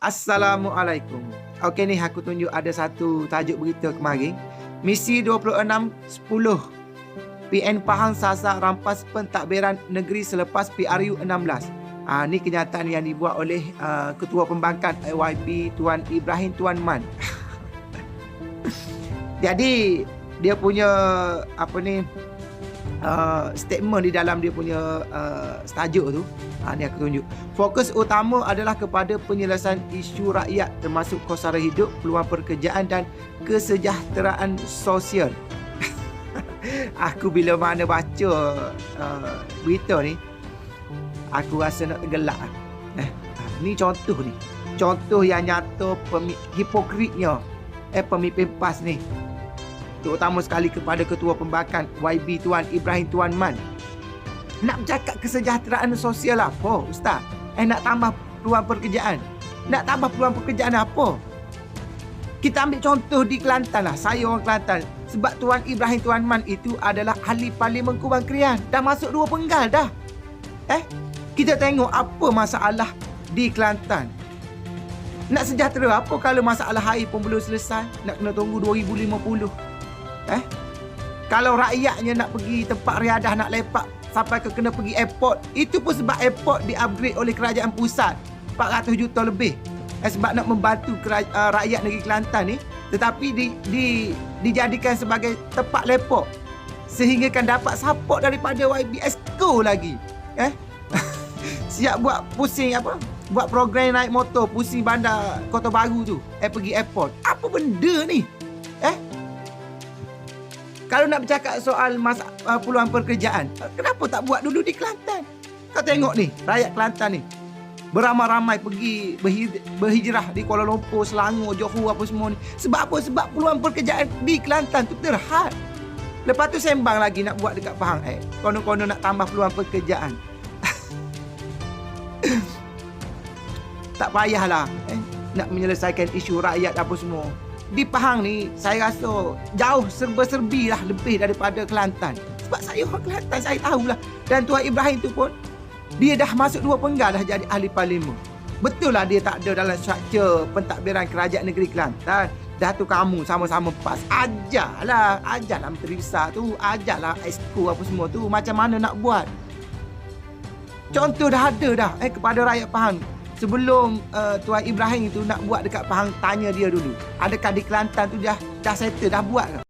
Assalamualaikum. Okey ni aku tunjuk ada satu tajuk berita kemarin. Misi 2610 PN Pahang sasar rampas pentadbiran negeri selepas PRU 16. Ni kenyataan yang dibuat oleh Ketua Pembangkang YB Tuan Ibrahim Tuan Man. Jadi dia punya statement di dalam dia punya tajuk tu, ni aku tunjuk. Fokus utama adalah kepada penyelesaian isu rakyat termasuk kos sara hidup, peluang pekerjaan dan kesejahteraan sosial. Aku bila mana baca berita ni, aku rasa nak tergelak. Ni contoh yang nyata hipokritnya pemimpin PAS ni, terutama sekali kepada Ketua Pembangkang YB Tuan Ibrahim Tuan Man. Nak bercakap kesejahteraan sosial apa, Ustaz? Nak tambah peluang pekerjaan. Nak tambah peluang pekerjaan apa? Kita ambil contoh di Kelantan lah. Saya orang Kelantan. Sebab Tuan Ibrahim Tuan Man itu adalah ahli Parlimen Kubang Krian. Dah masuk 2 penggal dah. Kita tengok apa masalah di Kelantan. Nak sejahtera apa kalau masalah air pun belum selesai? Nak kena tunggu 2050. Kalau rakyatnya nak pergi tempat riadah, nak lepak sampai kena pergi airport, itu pun sebab airport di-upgrade oleh kerajaan pusat 400 juta lebih. Sebab nak membantu rakyat negeri Kelantan ni, tetapi dijadikan sebagai tempat lepak sehingga kan dapat support daripada YB Exco lagi. Siap buat pusing buat program naik motor pusing bandar Kota Baru tu, pergi airport. Apa benda ni? Kalau nak bercakap soal peluang pekerjaan, kenapa tak buat dulu di Kelantan? Kau tengok ni, rakyat Kelantan ni beramai-ramai pergi berhijrah di Kuala Lumpur, Selangor, Johor apa semua ni. Sebab apa? Sebab peluang pekerjaan di Kelantan tu terhad. Lepas tu sembang lagi nak buat dekat Pahang. Konon-konon nak tambah peluang pekerjaan. Tak payahlah nak menyelesaikan isu rakyat apa semua. Di Pahang ni saya rasa jauh serba-serbi lah lebih daripada Kelantan. Sebab saya orang Kelantan, saya tahulah. Dan Tuan Ibrahim tu pun dia dah masuk 2 penggal dah jadi ahli parlimen. Betul lah dia tak ada dalam struktur pentadbiran kerajaan negeri Kelantan. Dah tu kamu sama-sama PAS, ajarlah Menteri Besar tu, ajarlah Exco apa semua tu macam mana nak buat. Contoh dah ada dah kepada rakyat Pahang. Sebelum Tuan Ibrahim tu nak buat dekat Pahang, tanya dia dulu, adakah di Kelantan tu dah settle, dah buat ke?